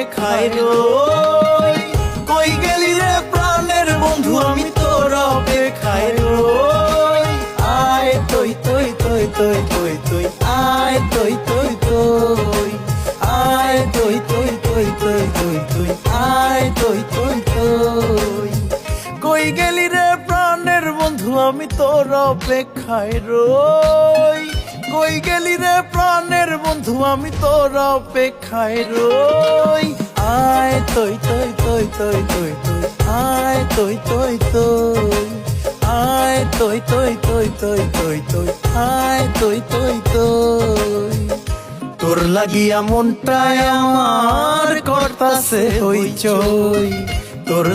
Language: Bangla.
অপেক্ষায় রই। কই গেলি রে প্রাণের বন্ধু, আমি তোর অপেক্ষায় রই। আয় তৈ তৈ তৈ তৈ তৈ তৈ, আয় তৈ তৈ তৈ, আয় তৈ তৈ তৈ তৈ তৈ তৈ, আয় তৈ তৈ তৈ। কই গেলি রে প্রাণের বন্ধু, আমি তোর অপেক্ষায় রই। কই গেলি রে প্রাণের বন্ধু, আমি তোর অপেক্ষায় রই। আয় তৈ তৈ তৈ তৈ তৈ তৈ, আয় তৈ তৈ তৈ, আয় তৈ তৈ তৈ তৈ তৈ তৈ, আয় তৈ তৈ তৈ। তোর লাগিয়া মনটায় আমার করতাছে হইচই, তোর